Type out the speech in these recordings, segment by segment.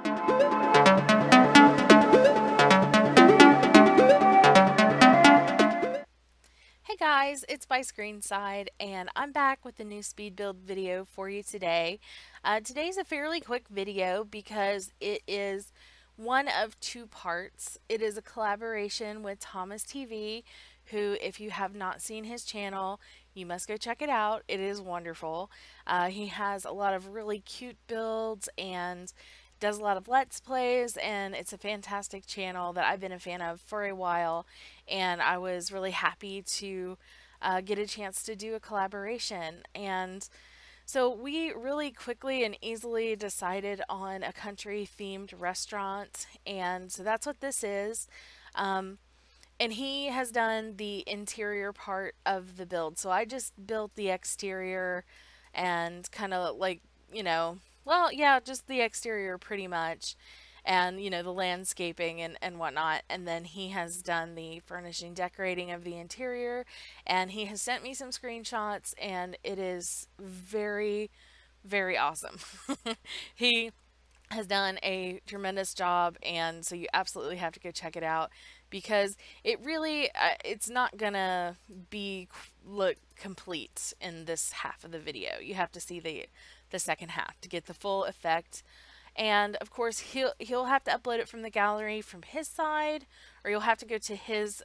Hey guys, it's byscreenside, and I'm back with a new speed build video for you today. Today's a fairly quick video because it is one of two parts. It is a collaboration with ThomasTV, who, if you have not seen his channel, you must go check it out. It is wonderful. He has a lot of really cute builds and does a lot of Let's Plays, and it's a fantastic channel that I've been a fan of for a while, and I was really happy to get a chance to do a collaboration. And so we really quickly and easily decided on a country themed restaurant, and so that's what this is. Um, and he has done the interior part of the build. So I just built the exterior and kind of like, well, yeah, just the exterior pretty much. And, the landscaping and whatnot. And then he has done the furnishing, decorating of the interior. And he has sent me some screenshots, and it is very, very awesome. He has done a tremendous job, and so you absolutely have to go check it out because it really it's not gonna be look complete in this half of the video. You have to see the second half to get the full effect. And of course he'll have to upload it from the gallery from his side, or you'll have to go to his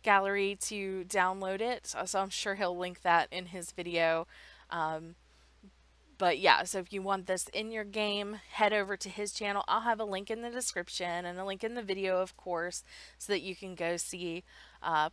gallery to download it. So I'm sure he'll link that in his video. But yeah, so if you want this in your game, head over to his channel. I'll have a link in the description and a link in the video, of course, so that you can go see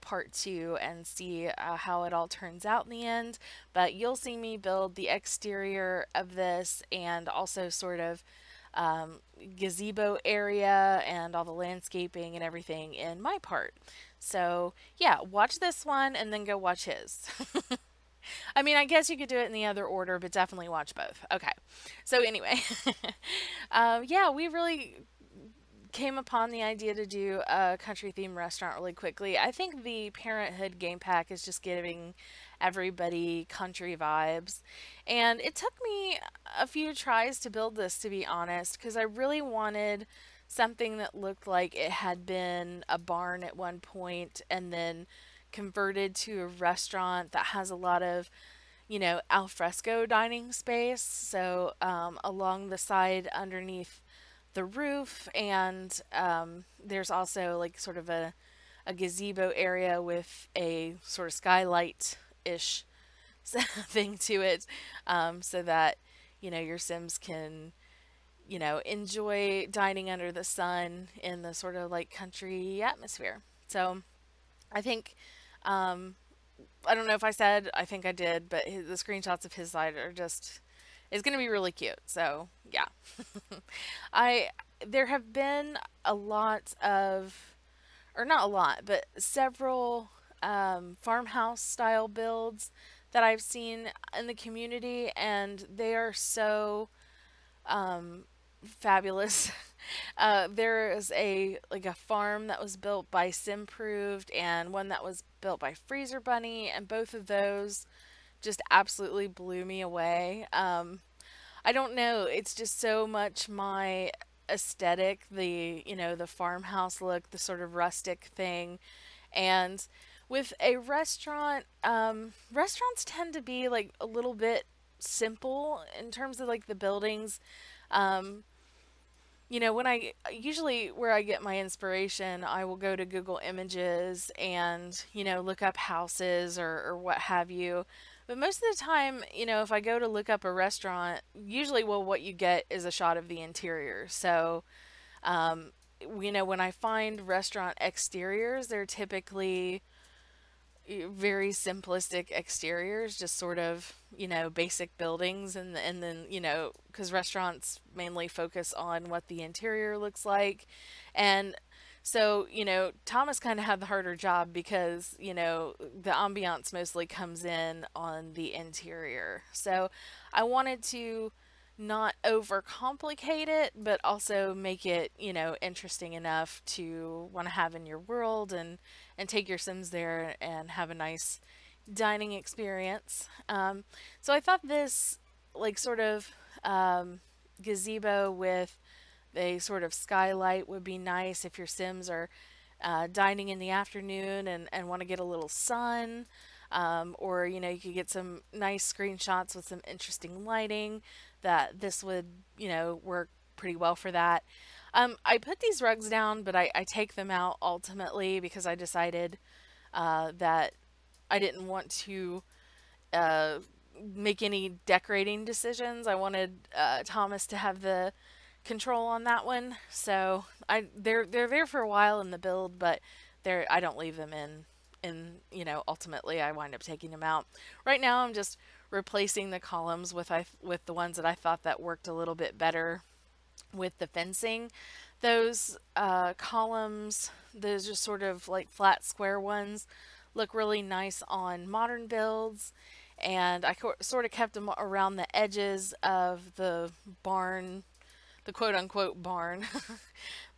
part two and see how it all turns out in the end. But you'll see me build the exterior of this and also sort of gazebo area and all the landscaping and everything in my part. So yeah, watch this one and then go watch his. I mean, I guess you could do it in the other order, but definitely watch both. Okay. So anyway, yeah, we really came upon the idea to do a country themed restaurant really quickly. I think the Parenthood game pack is just giving everybody country vibes. And it took me a few tries to build this, to be honest, because I really wanted something that looked like it had been a barn at one point and then converted to a restaurant that has a lot of, al fresco dining space. So along the side underneath the roof, and there's also like sort of a gazebo area with a sort of skylight-ish thing to it, so that, your Sims can, enjoy dining under the sun in the sort of like country atmosphere. So I think I don't know if I said, I think I did, but the screenshots of his side are just, it's going to be really cute. So yeah, I, there have been a lot of, or not a lot, but several farmhouse style builds that I've seen in the community, and they are so fabulous. There is a farm that was built by Simproved and one that was built by Freezer Bunny, and both of those just absolutely blew me away. I don't know, it's just so much my aesthetic, the farmhouse look, the sort of rustic thing. And with a restaurant, restaurants tend to be like a little bit simple in terms of like the buildings. Um, when I usually where I get my inspiration, I will go to Google Images and, look up houses or what have you. But most of the time, if I go to look up a restaurant, usually, well, what you get is a shot of the interior. So, when I find restaurant exteriors, they're typically very simplistic exteriors, just sort of, basic buildings, and then, because restaurants mainly focus on what the interior looks like. And so, Thomas kind of had the harder job because, the ambiance mostly comes in on the interior. So I wanted to not overcomplicate it, but also make it, interesting enough to want to have in your world and take your Sims there and have a nice dining experience. So I thought this like sort of gazebo with a sort of skylight would be nice if your Sims are dining in the afternoon and want to get a little sun. Or, you know, you could get some nice screenshots with some interesting lighting that this would, you know, work pretty well for that. I put these rugs down, but I take them out ultimately because I decided that I didn't want to uh, make any decorating decisions. I wanted Thomas to have the control on that one. So they're there for a while in the build, but I don't leave them in, you know, ultimately I wind up taking them out. Right now I'm just replacing the columns with the ones that I thought that worked a little bit better with the fencing. Those columns, those just sort of like flat square ones, look really nice on modern builds. And I sort of kept them around the edges of the barn, the quote unquote barn.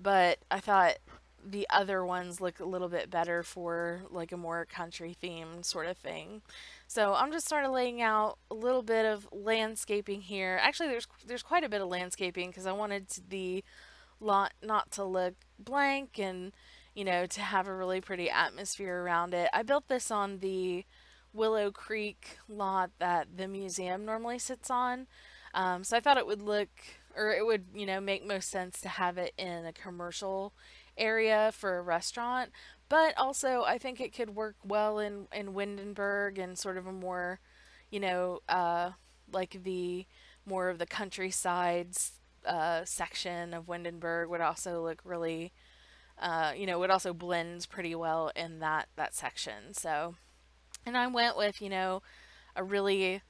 But I thought the other ones look a little bit better for like a more country themed sort of thing. So I'm just sort of laying out a little bit of landscaping here. Actually, there's quite a bit of landscaping because I wanted the lot not to look blank and, you know, to have a really pretty atmosphere around it. I built this on the Willow Creek lot that the museum normally sits on. So I thought it would look, or it would, you know, make most sense to have it in a commercial area for a restaurant. But also, I think it could work well in Windenburg and sort of a more, you know, like the more of the countryside section of Windenburg would also look really, you know, would also blend pretty well in that section. So, and I went with, you know, a really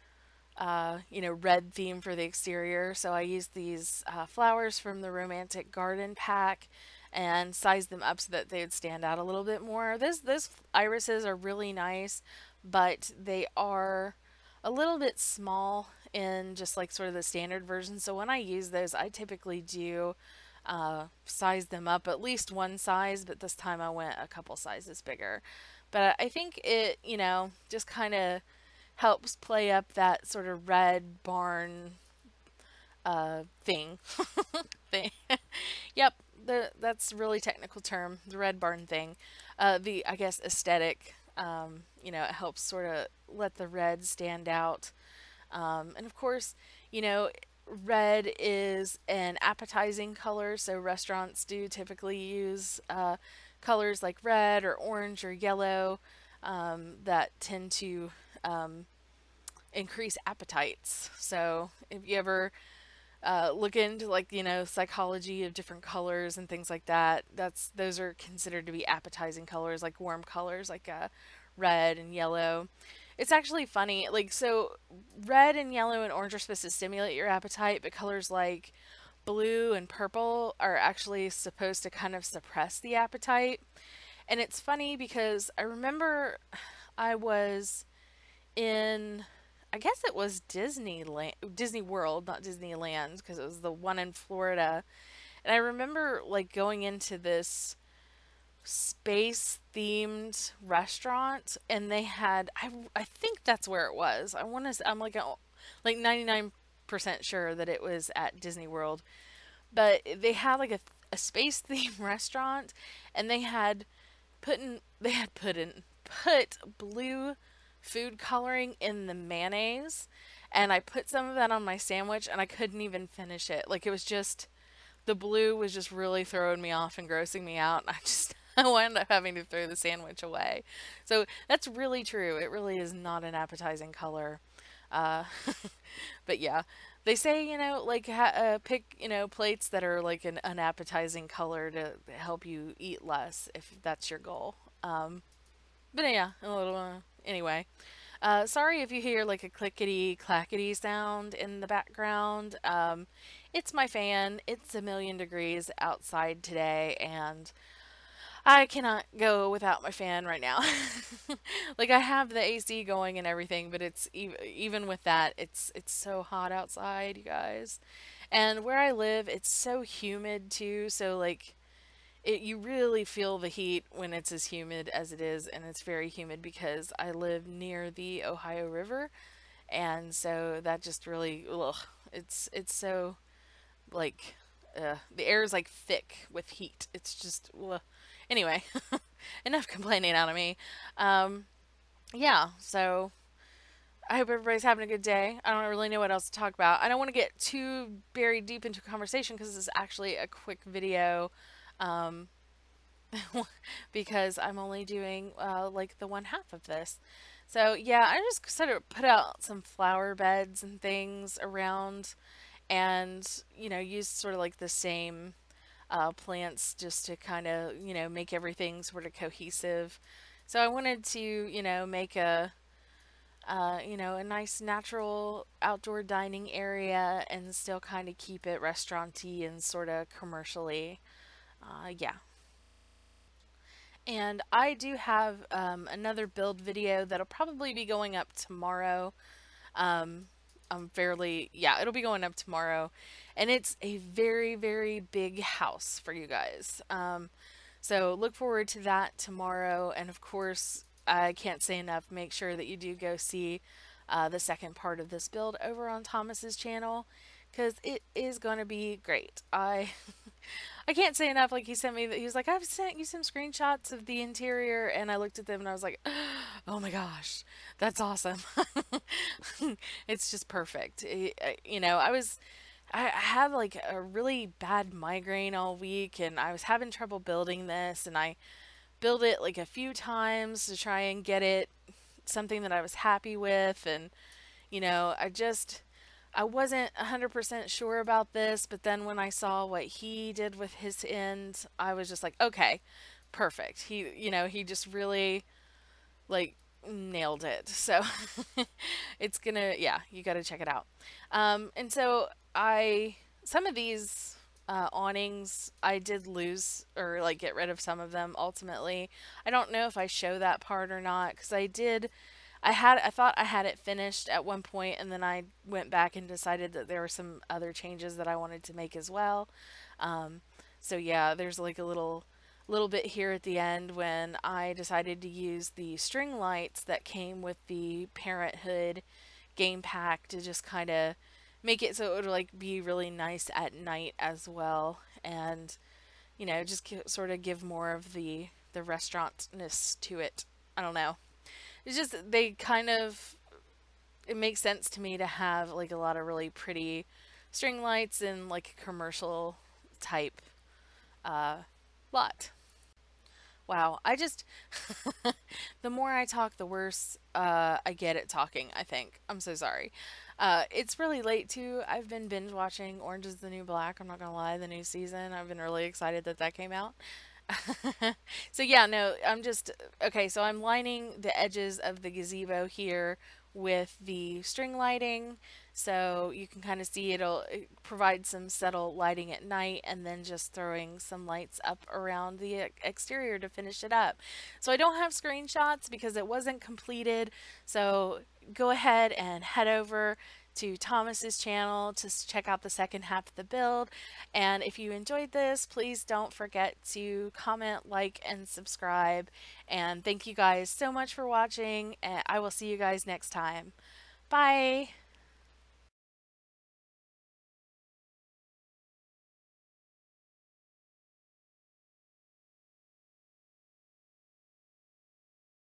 you know, red theme for the exterior. So I used these flowers from the Romantic Garden pack and sized them up so that they would stand out a little bit more. Those irises are really nice, but they are a little bit small in just like sort of the standard version. So when I use those, I typically do size them up at least one size, but this time I went a couple sizes bigger. But I think it, you know, just kind of helps play up that sort of red barn thing. thing. Yep, that's a really technical term, the red barn thing. The I guess aesthetic. You know, it helps sort of let the red stand out. And of course, you know, red is an appetizing color, so restaurants do typically use colors like red or orange or yellow that tend to increase appetites. So if you ever look into like, you know, psychology of different colors and things like that, those are considered to be appetizing colors, like warm colors like red and yellow. It's actually funny, like, so red and yellow and orange are supposed to stimulate your appetite, but colors like blue and purple are actually supposed to kind of suppress the appetite. And it's funny because I remember I was in, I guess it was Disneyland, Disney World, not Disneyland, because it was the one in Florida. And I remember like going into this space themed restaurant and they had, I think that's where it was. I want to I'm like 99% sure that it was at Disney World, but they had like a space themed restaurant and they had put blue food coloring in the mayonnaise, and I put some of that on my sandwich and I couldn't even finish it. Like it was just the blue was just really throwing me off and grossing me out, and I just I wound up having to throw the sandwich away. So that's really true. It really is not an appetizing color. Uh, but yeah, they say, you know, like pick, you know, plates that are like an unappetizing color to help you eat less if that's your goal. But yeah, a little, anyway. Sorry if you hear like a clickety clackety sound in the background. It's my fan. It's a million degrees outside today, and I cannot go without my fan right now. Like I have the AC going and everything, but it's even with that, it's so hot outside, you guys. And where I live, it's so humid too, so like you really feel the heat when it's as humid as it is, and it's very humid because I live near the Ohio River, and so that just really, ugh, it's so like the air is like thick with heat. It's just ugh. Anyway, enough complaining out of me. Um, yeah, so I hope everybody's having a good day. I don't really know what else to talk about. I don't want to get too buried deep into a conversation because this is actually a quick video. Um, because I'm only doing like the one half of this. So yeah, I just sort of put out some flower beds and things around, and use sort of like the same plants just to kind of make everything sort of cohesive. So I wanted to make a nice natural outdoor dining area and still kind of keep it restauranty and sort of commercially. Yeah. And I do have another build video that'll probably be going up tomorrow. I'm fairly, yeah, it'll be going up tomorrow. And it's a very, very big house for you guys. So look forward to that tomorrow. And of course, I can't say enough, make sure that you do go see the second part of this build over on Thomas's channel because it is going to be great. I can't say enough. Like he sent me that he was like, I've sent you some screenshots of the interior, and I looked at them and I was like, oh my gosh, that's awesome. It's just perfect. I had like a really bad migraine all week, and I was having trouble building this, and I built it like a few times to try and get it something that I was happy with, and I wasn't 100% sure about this, but then when I saw what he did with his end, I was just like, okay, perfect. He just really like nailed it. So yeah, you got to check it out. And so some of these awnings, I did lose or like get rid of some of them ultimately. I don't know if I show that part or not because I thought I had it finished at one point, and then I went back and decided that there were some other changes that I wanted to make as well. Um, so yeah, there's like a little bit here at the end when I decided to use the string lights that came with the Parenthood game pack to just kind of make it so it would like be really nice at night as well, and just sort of give more of the restaurantness to it. I don't know. It's just it makes sense to me to have like a lot of really pretty string lights in like a commercial type uh, lot. Wow, the more I talk, the worse I get at talking, I think. I'm so sorry. It's really late too. I've been binge watching Orange is the New Black. I'm not gonna lie, the new season. I've been really excited that that came out. So yeah, no, okay, so I'm lining the edges of the gazebo here with the string lighting so you can kind of see it provide some subtle lighting at night and then just throwing some lights up around the exterior to finish it up. So I don't have screenshots because it wasn't completed. So go ahead and head over to Thomas's channel to check out the second half of the build. And if you enjoyed this, please don't forget to comment, like, and subscribe. And thank you guys so much for watching, and I will see you guys next time. Bye!